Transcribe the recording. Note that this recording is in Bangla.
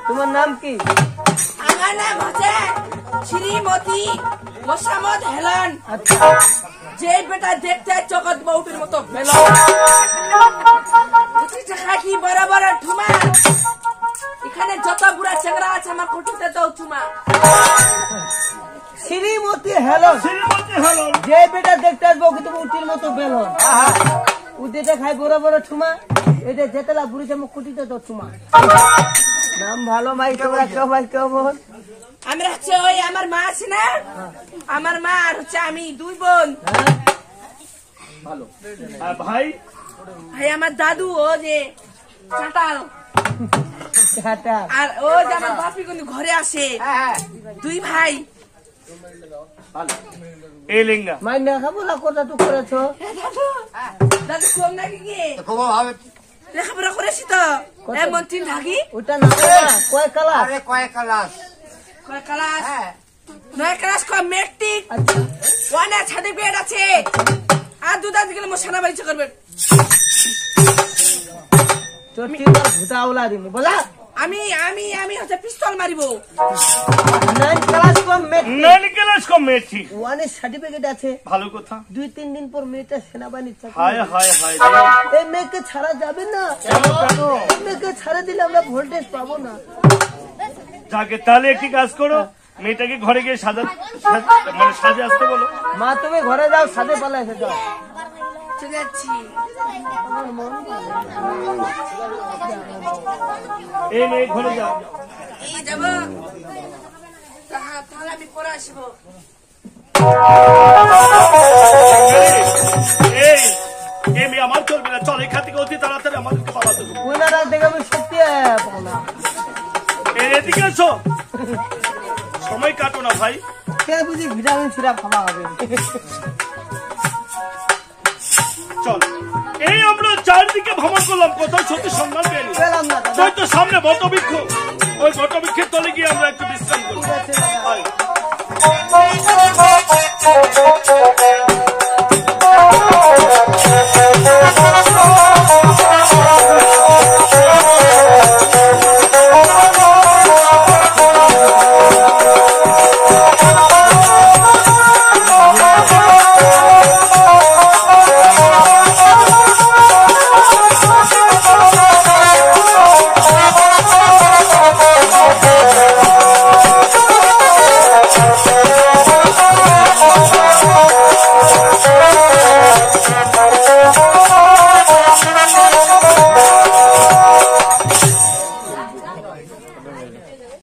তোমার নাম কি? আমার নাম হচ্ছে শ্রীমতী মোসাম্মদ হেলান। যে বেটা দেখতে জগৎ বউটির মতো বেল কি বড় বড় ঠুমা। এখানে যত বুড়া চেংরা আছে আমার কুটিতে দাও চুমা। শ্রীমতী হেলান, শ্রীমতী হেলান। যে বেটা দেখতে আসবো কিন্তু উটির মতো বেল উদিতে খাই বড় বড় ঠুমা। এটা যেতেলা বুড়িতে মুখ কুটিতে দাও চুমা। নাম ভালো ভাই, তোমরা কেউ ভাই কেউ বোন? আমরা হচ্ছে ওই আমার মা আছে না, আমার মা আর হচ্ছে আমি, দুই বোন। ভালো ভাই, ভাই আমার দাদু ও যে চাটাল, আর ও যে আমার বাপি কিন্তু ঘরে আসে, দুই ভাই। এই লিঙ্গা মাই না খাবো না কথা তো করেছো। দাদু কম নাকি কি লেখাপড়া করেছি তো এমন তিন থাকি। ওটা না কয় ক্লাস? কয় ক্লাস? 9 ক্লাস কয় মেট্রিক। ওয়ানে সার্টিফিকেট আছে। আর দুটা দিকে মো সেনা বাড়ি করবে। চটি ভুতা ওলা দিমু বলা। আমি আমি আমি হচ্ছে পিস্তল মারিব। 9 ক্লাস কম মেট্রিক। 9 ক্লাস কম মেট্রিক। ওয়ানে সার্টিফিকেট আছে। ভালো কথা। 2-3 দিন পর মেয়েটা সেনাবাহিনীর চাকরি। হায় হায় হায়, এই মেয়েকে ছাড়া যাবে না। মেয়েকে ছাড়া দিলে আমরা ভোল্টেজ পাবো না। যাকে তাহলে একটি কাজ করো, মেয়েটাকে ঘরে গিয়ে সাজা মানে সাজে আসতে বলো। মা তুমি ঘরে যাও, সাথে পালাইছে যাও। চলে যাচ্ছি। এই মেয়ে ঘরে যাও। এই যাব তাহলে আমি পরে আসবো। এই এই মেয়ে আমার চলবে না, চল এখান থেকে অতি তাড়াতাড়ি আমাদেরকে পালাতে হবে। ওনারা দেখে আমি সত্যি পাবো না। এদিকে এসো, সময় কাটো না ভাই। কে বুঝি ভিটামিন সিরাপ খাওয়া হবে। চল, এই আমরা চারদিকে ভ্রমণ করলাম, কোথাও সত্যি সম্মান পেলাম পেলাম না। তো সামনে বটবৃক্ষ, ওই বটবৃক্ষের তলে গিয়ে আমরা একটু বিশ্রাম